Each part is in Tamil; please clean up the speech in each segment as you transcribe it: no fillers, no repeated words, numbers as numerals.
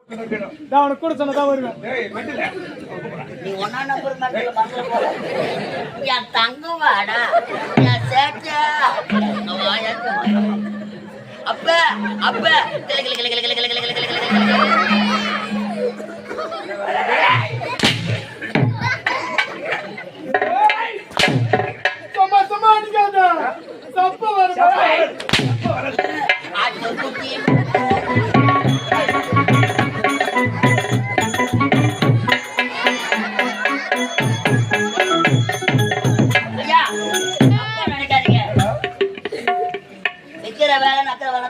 நான் உனக்கு கூட சொன்னதான் வருவேன். நீ ஒன்னா நம்பர் என் தங்கம் வாடா என் சேட்டா அப்ப அப்ப சும்மா சும்மா அடிக்காத. சப்ப வரும்.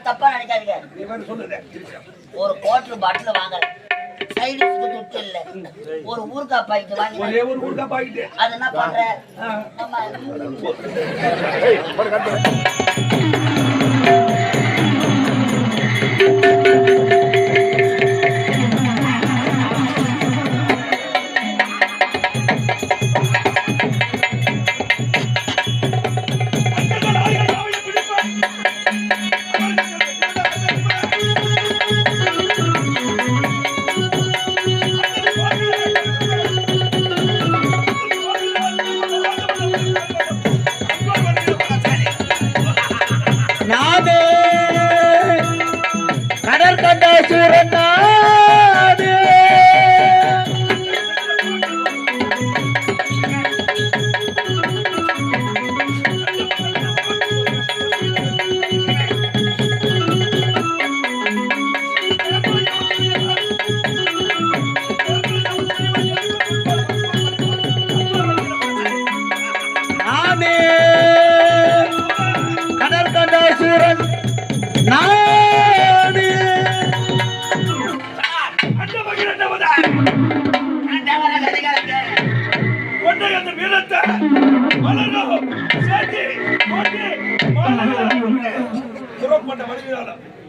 தப்பா நினைக்காதீங்க. ஒரு குவார்டர் பாட்டில் வாங்கல, சைடுக்கு துட்டு இல்ல, ஒரு ஊர்கா பாக்கெட் வாங்கி ஒரே ஒரு ஊர்கா பாக்கெட். அது என்ன பண்ற?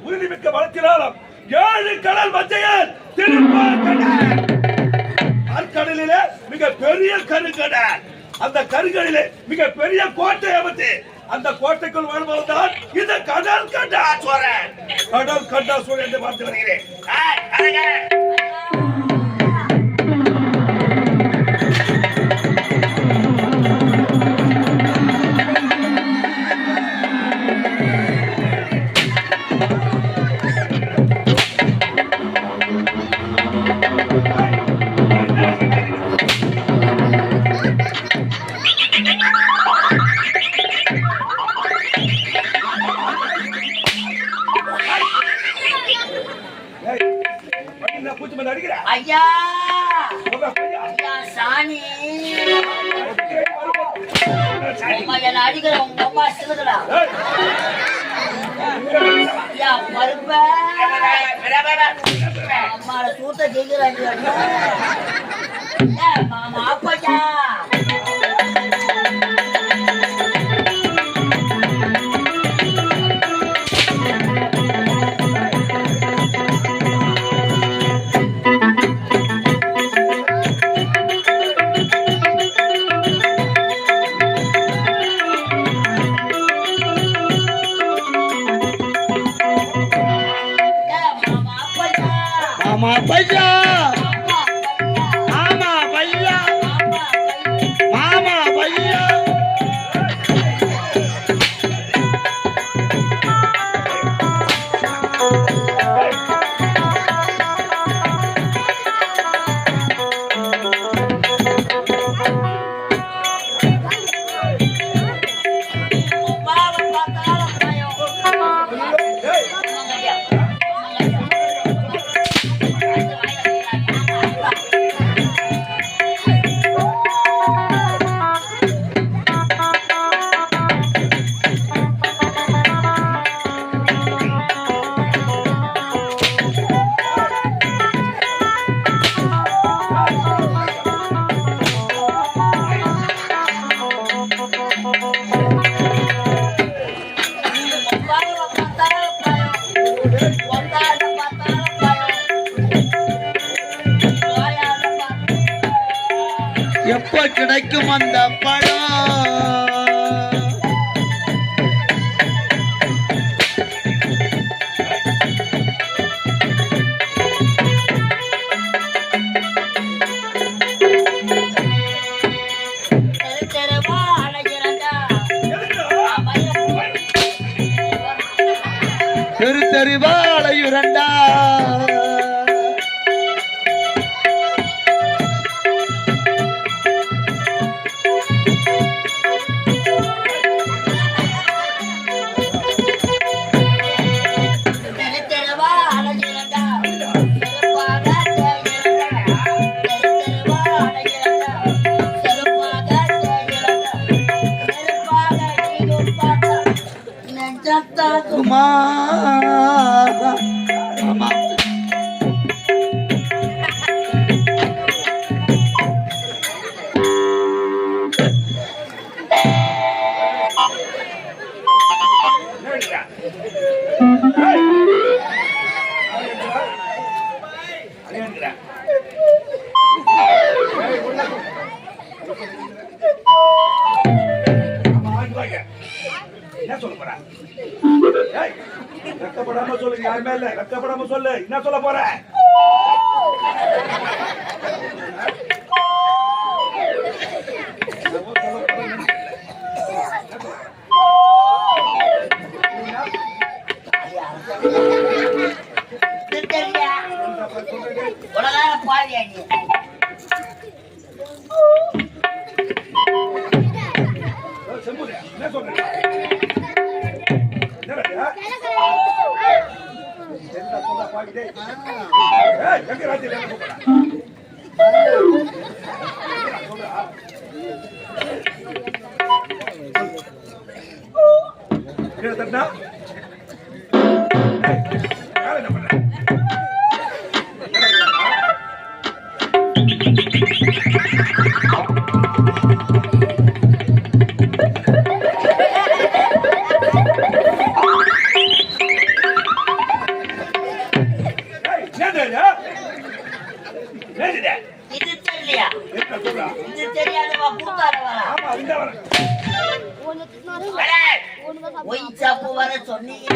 உறுதிமிக்க வளர்ச்சியாலும் 7 கடல் மத்தியில் கடலிலே மிக பெரிய கருங்கடல். அந்த கருங்கடலிலே மிக பெரிய கோட்டை அமைத்து அந்த கோட்டைக்குள் வாழ்வதுதான் இந்த கடல் கண்டாசுரன். கடல் கண்டாசுரன் என்று பார்த்து வருகிறேன். ஐயா ஐயா சாணி என்ன அடிக்கிற உங்க அம்மா சிறுதடா. ஐயா பருப்ப அம்மால சூத்த ஜெயிக்கிறாங்க மாமா அப்பா. பையா மாமா பையா மாமா பையா எப்ப கிடைக்கும் அந்த பழம்? தெருவாளையுரண்டா குமா ஆமா என்ன சொல்ல போற? வெக்கப்படாம சொல்லுங்க, யாருமே இல்ல. வெக்கப்படாம சொல்லு, என்ன சொல்ல போற? என்ன சொல்ற? வர சொன்னீங்க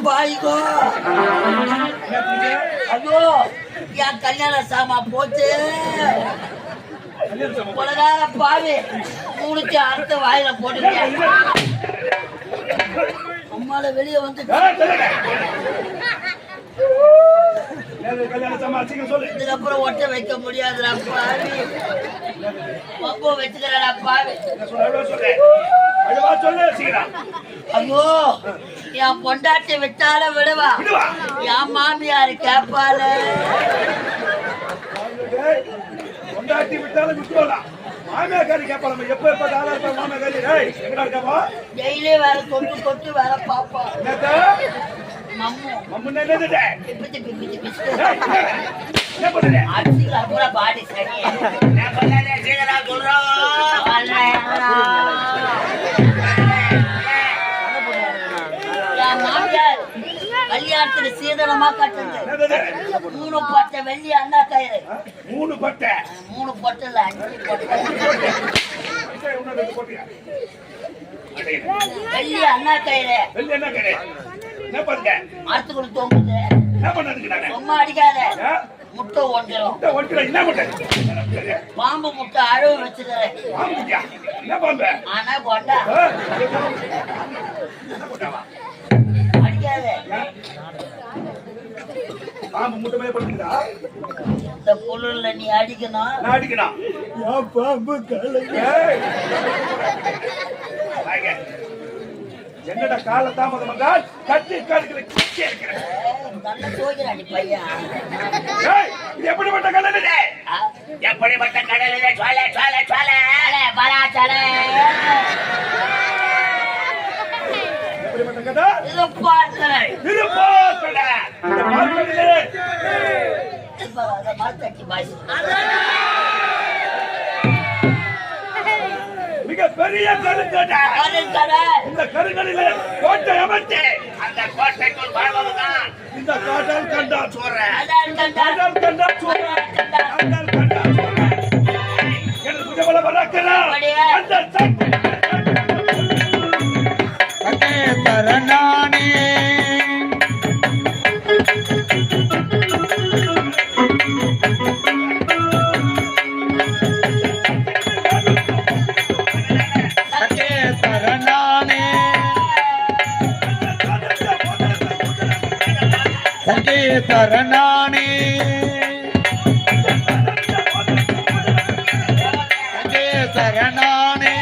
பாய்கோ ஐயோ என் கல்யாண சாமா போச்சு உலகார பாவி மூணுச்சு அறுத்த வாயில போட்டுருக்கேன் அம்மால வெளியே வந்து இதுக்கப்புறம் ஒட்ட வைக்க முடியாதுடா பாவி பப்போ வச்சுக்கிறடா பாவி ஐயோ என் பொண்டாட்டி விட்டால விடுவா என் மாமியாரு கேப்பால பொண்டாட்டி விட்டாலும் விட்டுவலாம் மாமியாரி கேப்பால எப்ப எப்ப மாமியாரி எங்கடா இருக்காப்பா டெய்லி வேற தொட்டு தொட்டு வேற பாப்பா மம்மு மம்மு என்னது பிப்பிச்சு பிப்பிச்சு பிச்சு அடிச்சுக்கா கூட பாடி சரி நான் பண்ணல சீக்கிரமா சொல்றோம் மாமியார் கல்யாணத்துக்கு சீதனமா கட்டுறது 3 பட்டை வெள்ளி அண்ணா கயிறு 3 பட்டை 3 பட்டை இல்ல 5 பட்டை வெள்ளி அண்ணா கயிறு வெள்ளி என்ன கரை என்ன பண்ணுங்க மரத்துக்குள்ள தொங்குது. என்ன பண்ணதுக்கு நானே சும்மா அடிக்காத, முட்டை ஒன்றும் என்ன பண்ண பாம்பு முட்டை அழுவ வச்சுக்கிறேன். பாம்புயா என்ன பாம்பு ஆனா கொண்டா அடிக்காத. பாம்பு முட்டை மேல பண்ணுறா இந்த புல்லுல நீ அடிக்கணும். நான் அடிக்கணும் பாம்பு கலங்க என்னடா கால தாமதம் என்றால் கட்டி காடுகளை கிட்டி இருக்கிறேன் நல்ல தோக்கிறாடி பையன். இது எப்படிப்பட்ட கடல் இது எப்படிப்பட்ட கடல் இது சொல்ல சொல்ல சொல்ல பராச்சலை எப்படிப்பட்ட கடல் இது பார்த்தலை. இது போக்கட இந்த பார்க்கடலே இப்ப அதை மரத்தட்டி பாசி மிக பெரிய கருங்கடை. இந்த கருங்கடலிலே கோட்டை அமைத்து அந்த கோட்டைக்குள் வாழ்வதுதான் இந்த கடல் கண்டா சோறு. கடல் கண்டா சோறு. கடல் கண்டா சோறு. எனக்கு புஜபல பராக்கலாம் அந்த சக்தி தரணானே தரணானே சரணானே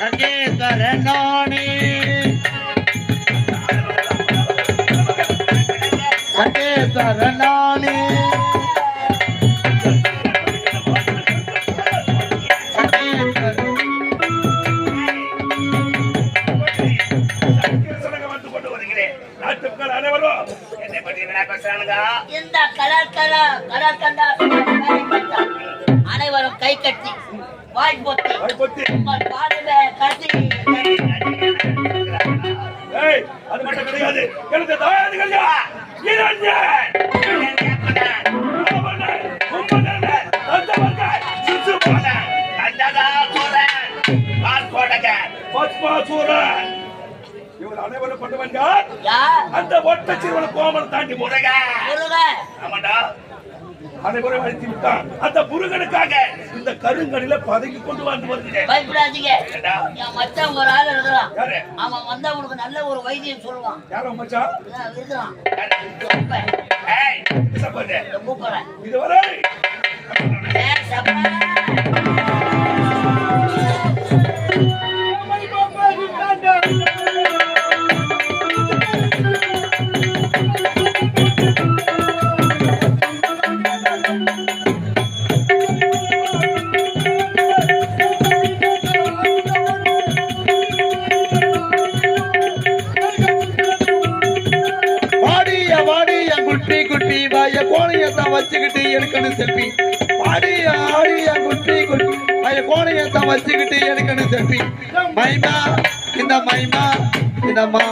அங்கே சரணானே அங்கே சரணானே இந்த அனைவரும் கை கட்டி வாய் பொத்தி உங்கள் பாடுவே கட்டி. அது மட்டும் கிடையாது எனக்கு தாயாதிகள் இவர் அனைவரும் பண்ணுவாங்க அந்த ஒட்ட சிறுவனை கோமல் தாண்டி முருக ஆமாண்டா அனைவரும் அழித்து விட்டான். அந்த முருகனுக்காக இந்த கருங்கடில பதங்கி கொண்டு வந்து வருகிறேன். பயப்படாதீங்க, என் மச்சான் ஒரு ஆள் இருக்கிறான். யாரு? அவன் வந்தா உனக்கு நல்ல ஒரு வைத்தியம் சொல்லுவான். யாரோ மச்சான் இருக்கிறான். கூப்பிடுறேன் இதுவரை குட்டி வாய கோணையத்தான் வச்சுக்கிட்டு எடுக்கணும் செல்ஃபி. ஆடிய ஆடிய குட்டி குட்டி வாய கோணையத்தான் வச்சுக்கிட்டு எடுக்கணும் செல்ஃபி. மைமா இந்த மைமா இந்தம்மா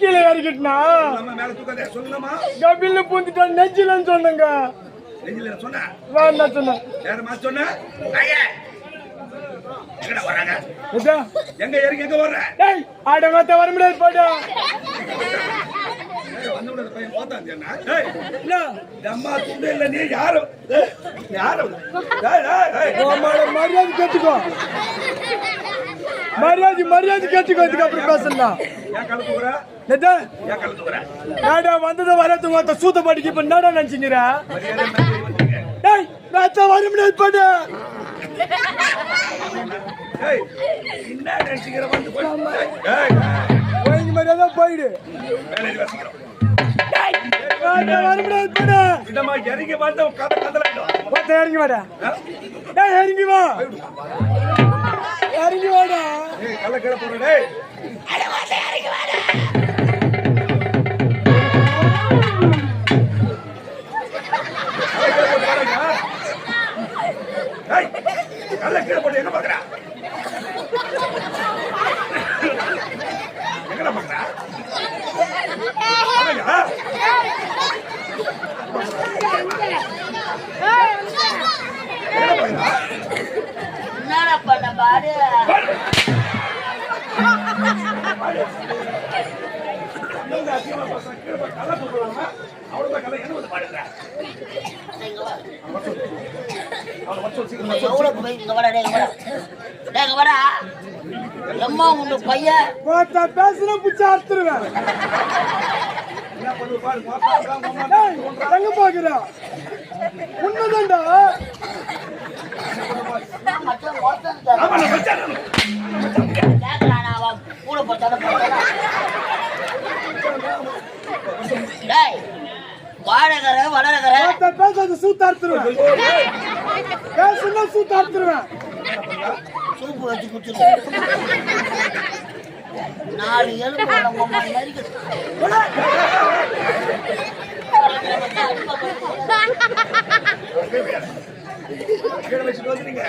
கீழே இறக்கிட்டா கபில்ல பூந்துட்டான் நெஞ்சிலன்னு சொன்னங்க எங்க இறங்கி எங்க வர்ற ஆடமாத்த வர முடியாது போட்டா மரியாதை கேட்டுக்கோ மரியாதை கேட்டுக்கோ இதுக்கப்புறம் பேசலாம் வந்ததை வரது சூத்த பாட்டிக்கு இப்ப நாடா நினைச்சுங்கிற வர முடியாது போட்டா என்ன நினைச்சுக்கிற வந்து மரியாதை மரியாதை போயிடு. வேலையை வசிக்கிறோம். வர முடியாது போடா. இதமா இறங்கி வந்து கதை கதலாயிடும். போட்ட இறங்கி வாடா. டேய் இறங்கி வா. இறங்கி வாடா. ஏய் கல்ல கீழ போடு டேய். அட வாடா இறங்கி வாடா. ஏய் கல்ல கீழ போடு என்ன பாக்குற? எங்கடா பாக்குற? என்னடா என்னடா பண்ண பாரு. எவ்வளவு போய் இங்க வாடா டேய் இங்க வாடா. டேய் இங்க வாடா. எம்மா உங்க பையன் போட்ட பேசுன புடிச்சு அறுத்துருவேன். டேய் எங்க போகிறா? உண்மைதான்டா. மச்சான் ஓட்டறான். கேக்குறானா அவன் கூட போட்டானே போட்டானா. டேய் வாடகற வளரகற போட்ட பேசாத சூத்த அறுத்துருவேன். பேசுன சூத்த அறுத்துருவேன். சூப்பு வச்சு குடிச்சிட்டு 4 எலும்பு உங்க மாதிரி இருக்கு. கீழ வச்சிட்டு வந்துறீங்க.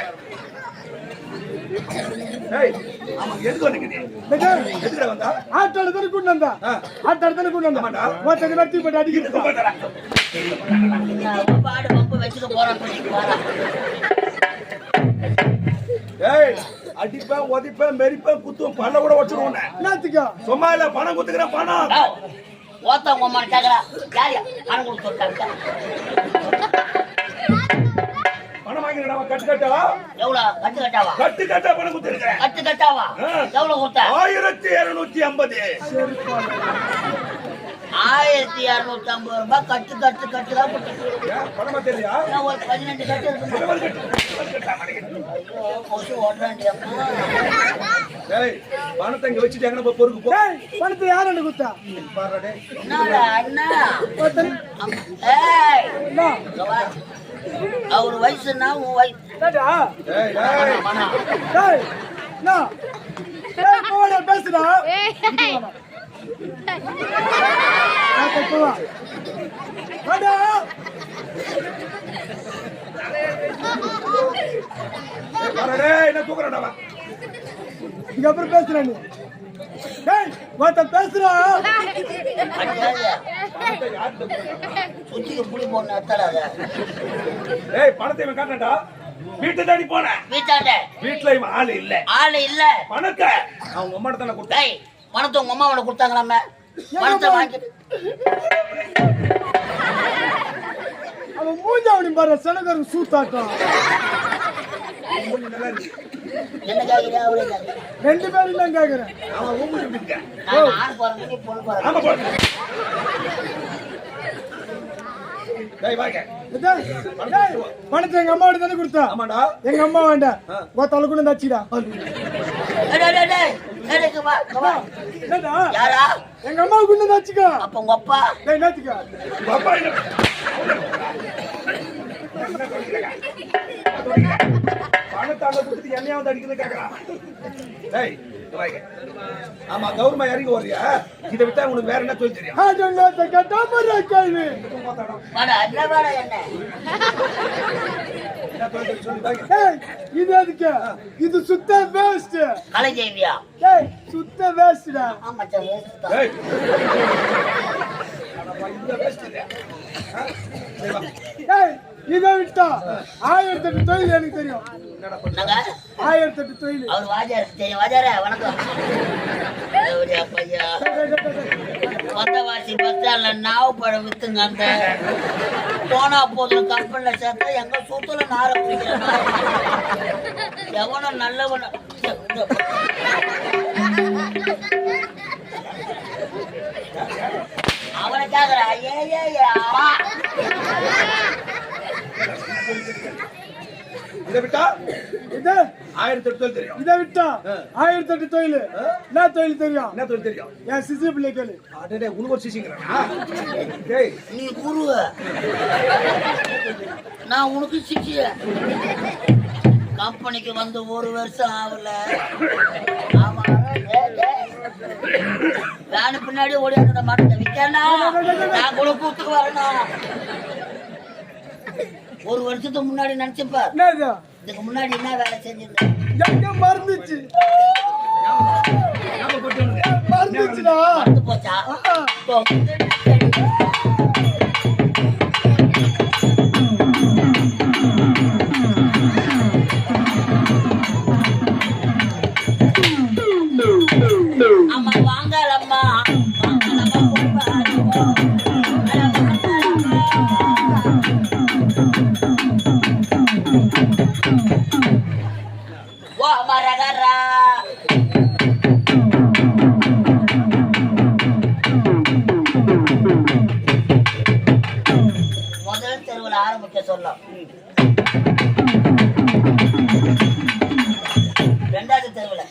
ஏய் ஆமா எதுக்கு வந்தீங்க? எதுக்கு வந்தா? ஆட்டாட தன கொண்டு வந்தா. ஆட்டாட தன கொண்டு வந்தா. மொத்தத்தை வெட்டி போட்டு அடிக்கிட்டு. பாடு பம்பு வச்சுக்க போறான் போறா. ஏய் அடிப்பேன் ஒதிப்பேன் மெரிப்பேன் குத்துவேன் பல்ல கூட வச்சிருவோம். என்னத்துக்கு? சும்மா இல்ல பணம் குத்துக்கிற பணம். ஓத்த உங்க அம்மா கேக்குறா. யாரு பணம் கொடுத்து சொல்லிட்டாங்க. பணம் வாங்கிடா கட்டு கட்டா. எவ்வளவு கட்டு கட்டாவா? கட்டு கட்டா பணம் குத்துறேன். கட்டு கட்டாவா? எவ்வளவு கொடுத்தா? 1250. 1250 ரூபாய் கட்டு கட்டு கட்டு தான் கொடுத்து. பணமா தெரியா? நான் ஒரு 12 கட்டு இருக்கு. கொசு ஓடுறாண்டி அம்மா. ஏய் பணத்தை இங்க வச்சிட்டு எங்கன போய் பொறுக்கு போ. டேய் பணத்தை யார் எனக்கு குத்தா? பாருடா டேய். என்னடா அண்ணா? ஒருத்தன் ஏய் என்ன? இங்க வா. அவர் வயசுனா உன் வயசு. டேடா. ஏய் டேய். டேய் என்ன? டேய் போடா பேசுடா. வாடா. பாருடா டேய் என்ன தூக்குறடா வா. இங்க அப்புறம் பேசுறேன் நீ. டேய் வாட்ட பேசுறா. சுத்திக்கு புளி போட்டு அத்தடாத. ஏய் பணத்தை இவன் காட்டடா. வீட்டு தேடி போனேன். வீட்டாண்ட வீட்ல இவன் ஆளு இல்ல. ஆளு இல்ல. பணத்தை அவங்க அம்மா தான கொடுத்தா. டேய் பணத்தை உங்க அம்மாவோட கொடுத்தாங்களாமே. பணத்தை வாங்கி அவன் மூஞ்ச அப்படி பாரு சனகருக்கு சூத்தாட்டம். மூஞ்சி நல்லா இருக்கு. என்ன கேக்குறா அவரே கேக்குறா. ரெண்டு பேரும் தான் கேக்குறேன். அவன் ஊம்பு விட்டுங்க. நான் ஆண் போறேன் நீ பொண்ணு போறேன். ஆமா போ. டேய் வாங்க. டேய் பணத்தை எங்க அம்மாவோட தானே கொடுத்தா? ஆமாடா. எங்க அம்மா வேண்டாம். கோத்தால கூட தச்சிடா. டேய் டேய் டேய் எனக்கு வா வா. என்னடா? யாரா? எங்க அம்மாவுக்கு கூட தச்சிக்கோ. அப்ப உங்க அப்பா டேய் என்னத்துக்கு? பாப்பா இல்ல. பணத்தை அங்க கொடுத்துட்டு என்னையாவது அடிக்கிறது கேக்குறான். டேய் வாங்க. ஆமா கவர்மெண்ட் இறங்கி வரியா? இதை விட்டா உங்களுக்கு வேற என்ன தொழில் தெரியும்? ஆஜங்கத்த கட்டா போற கேள்வி. வாடா என்ன வாடா என்ன? என்ன தொழில் சொல்லி வாங்க. டேய் இது எதுக்கு? இது சுத்த வேஸ்ட். கலை ஜெயவியா? டேய் சுத்த வேஸ்ட்டா. ஆமா சார் வேஸ்ட் தான். டேய் அட இந்த வேஸ்ட் இல்ல. டேய் இதை விட்டா 1008 தொழில் எனக்கு தெரியும். என்னங்க? 1008 தொழில். அவர் வாஜார் தெரியும். வாஜார வணக்கம். அவரே அப்பையா வந்தவாசி பஸ் ஸ்டாண்ட்ல நாவு பழம் வித்துங்க. அந்த போனா போதும் கம்பெனில சேர்த்தா எங்க சுத்துல நார பிடிக்கிற எவனோ நல்லவன அவனை கேக்குறா. ஏ இதை விட்டா இது 1008 தொழில் தெரியும். இதை விட்டா 1008 தொழில். என்ன தொழில் தெரியும்? என்ன தொழில் தெரியும்? என் சிசி பிள்ளை கேளு. அடடே உனக்கு ஒரு சிசிங்கறா? டேய் நீ குருவ, நான் உனக்கு சிக்கிய. கம்பெனிக்கு வந்து 1 வருஷம் ஆகல. ஆமா, வேனு பின்னாடி ஓடியாட மாட்டேன். விக்கனா நான் கூட கூத்துக்கு வரணும். 1 வருஷத்துக்கு முன்னாடி நினைச்சுப்பார். என்னது? இதுக்கு முன்னாடி என்ன வேலை செஞ்சிருந்த? எங்க மறந்துச்சு? மறந்துச்சுடா. மறந்து போச்சா? அம்மா வாங்கலம்மா, வா மரகரா. முதல் தெருவில் ஆரம்பிக்க சொல்லும். 2வது தெருவில்,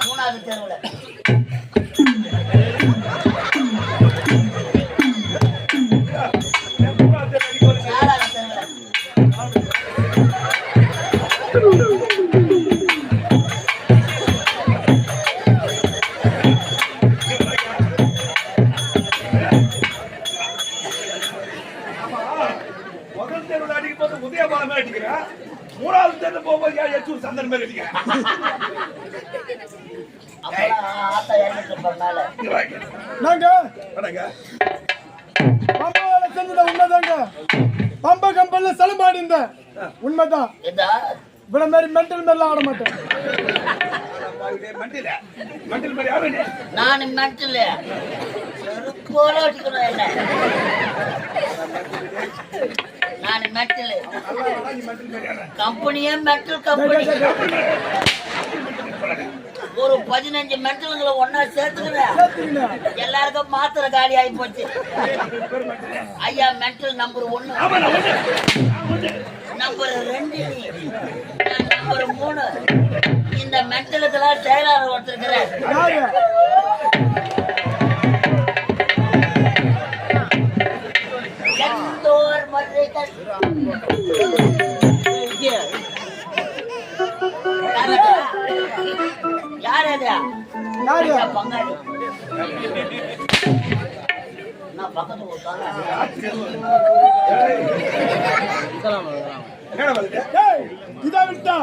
3வது தெருவில், 4வது தெருவில். முதல் தேர்வுல அடிக்கும் போது உதயபாலமே அடிக்கிறா. 3வது தேர்வு போகும்போது ஏன் எச்சூர் சந்தன் மாதிரி அடிக்கிறா? அப்பெல்லாம் ஆத்தா இறங்கிட்டு இருப்பாங்க. இங்க வாங்க. நாங்க வாடங்க. பம்பா வேலை செஞ்சத உண்மைதாங்க. பம்பா கம்பெனில சலமாடி இருந்த உண்மைதான். இதா இவ்வளவு மாதிரி மென்டல் மாதிரிலாம் ஆட மாட்டேன். மண்டில மண்டில் மாதிரி யாரு நீ? நான் மென்டல் போல அடிக்கணும். என்ன நான் மென்டல். கம்பெனியே mental company. ஒரு 15 மென்டல்களை ஒன்னா சேர்த்துக்கிறேன். எல்லாருக்கும் மாத்திரை காலி ஆகி போச்சு. ஐயா மென்டல் நம்பர் 1, நம்பர் 2, நம்பர் 3. இந்த மென்டலுக்கெல்லாம் செயலாளர் ஒருத்தருக்கிறேன். செந்தூர் மதுரைகள். யார் அது? ஐயா பங்காளி. நான் பக்கத்து ஊர்க்காரன். என்னடா வருது? ஏய், இதை விட்டா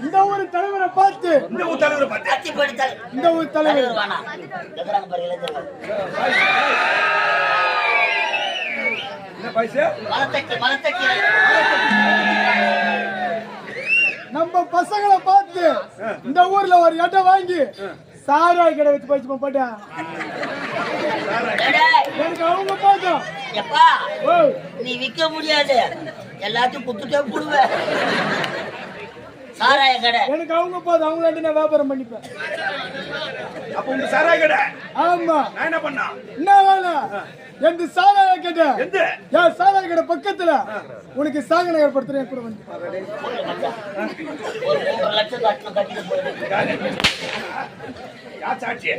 இந்த ஊர் தலைவரை பார்த்து, இந்த ஊர் தலைவரை பார்த்து அத்திப்படித்தல் இந்த ஊர் தலைவர் தலைவர் வேணாம். எதுறாங்க பாரு இளைஞர்கள். என்ன பைசா? மலத்தட்டி நம்ம பசங்களை பார்த்து இந்த ஊர்ல ஒரு இடம் வாங்கி சாராய் கடை வச்சு போயிட்டு போட்டா எனக்கு அவங்க பார்த்தோம். எப்பா ஓ, நீ விற்க முடியாது, எல்லாத்தையும் குத்துட்டே போடுவேன். சாராய கடை எனக்கு அவங்க போதும். அவங்களாண்டி நான் வியாபாரம் பண்ணிப்பேன். அப்ப உங்க சாராய கடை? ஆமா. நான் என்ன பண்ணா? என்ன வேலை? எந்த சாராய கடை? எந்த? என் சாராய கடை பக்கத்துல உனக்கு சாகனை ஏற்படுத்துறேன். கூட வந்து ஒரு 3 லட்சம் கட்டிட்டு போயிடு. யார் சாட்சி?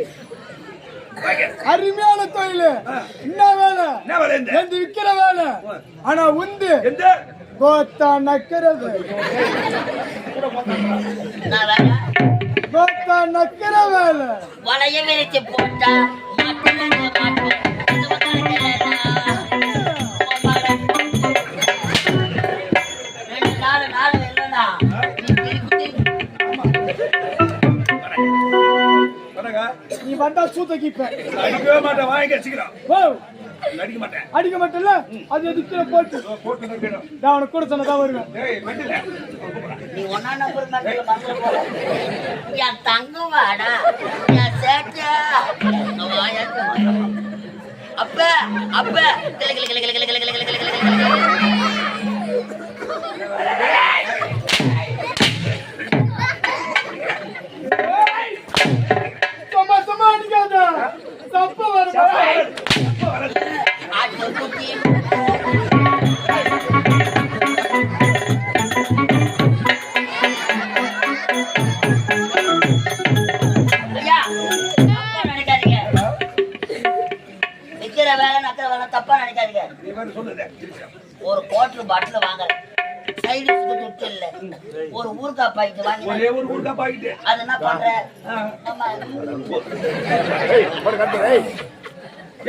அருமையான தொழில். என்ன வேலை? என்ன வேலை? எந்த விக்கிற வேலை. ஆனா உண்டு எந்த? கோத்தா நக்கிறது. நான் வேலை கோத்தா நக்கிற வேலை. வளைய விரிச்சு போட்டா மாட்டு. நீ வந்தா சூத்த கிப்ப. அடிக்கவே மாட்டேன். வாங்க சீக்கிரம். ஓ, அடிக்க மாட்டேன். அடிக்க மாட்டேன்ல, அது எதுக்கு போட்டு போட்டு நக்கணும். நான் உனக்கு கூட சொன்னதான் வருவேன். ஏய் மண்டில. நீ ஒன்னா நம்பர் மேல மறந்து போற. என் தங்கம் வாடா, என் சேட்டா அப்ப அப்ப கிள கிள கிள கிள கிள கிள கிள கிள கிள. சும்மா சும்மா அடிக்காத. தப்ப வரும். ஆட்டு குட்டி நிக்கிற வேலை நக்கிற வேலை தப்பா நினைக்காதீங்க. நீ வேற சொல்லுதே. ஒரு குவார்டர் பாட்டில் வாங்கல, சைடுக்கு துட்டு இல்ல, ஒரு ஊறுகாய் பாக்கெட் வாங்கி ஒரே ஒரு ஊர்க்கா பாக்கிட்டு. அது என்ன பண்ற? ஆமா.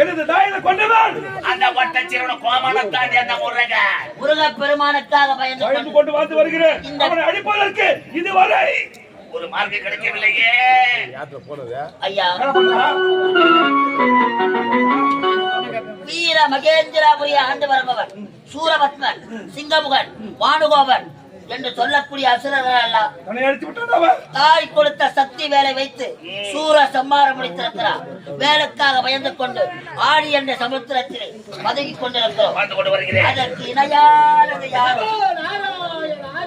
எனது தாயில கொண்டவன் அந்த ஒட்டச்சிரோட கோமானம் தாண்டி அந்த முருக முருகப் பெருமானுக்காக பயந்து பயந்து கொண்டு வந்து வருகிறேன். அவனை அடிப்பதற்கு இதுவரை ஒரு மார்க்கு கிடைக்கவில்லையே. ஐயா வீர மகேந்திராபுரி ஆண்டு வருபவர் சூரபத்மன், சிங்கமுகன், வானுகோபன் என்று சொல்லக்கூடிய அசுரர்கள் எல்லாம் அவனை அடிச்சு விட்டான். தாய் கொடுத்த சக்தி வேலை வைத்து சூர சம்மாரம் முடித்திருக்கிறார். வேலைக்காக பயந்து கொண்டு ஆடி என்ற சமுத்திரத்தில் பதுங்கிக் கொண்டிருக்கிறோம். பார்த்து கொண்டு வருகிறேன். அதற்கு இணையானது யார்? யாரது?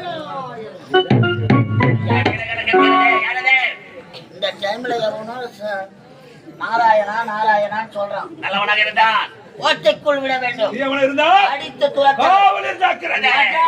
இந்த டைம்ல எவனோ நாராயணா நாராயணான்னு சொல்றான். நல்லவனாக இருந்தான். ஓட்டைக்குள் விட வேண்டும், நீ அவனை இருந்தா அடித்து துரத்த காவலில் ஜாக்கிரதை. ராஜா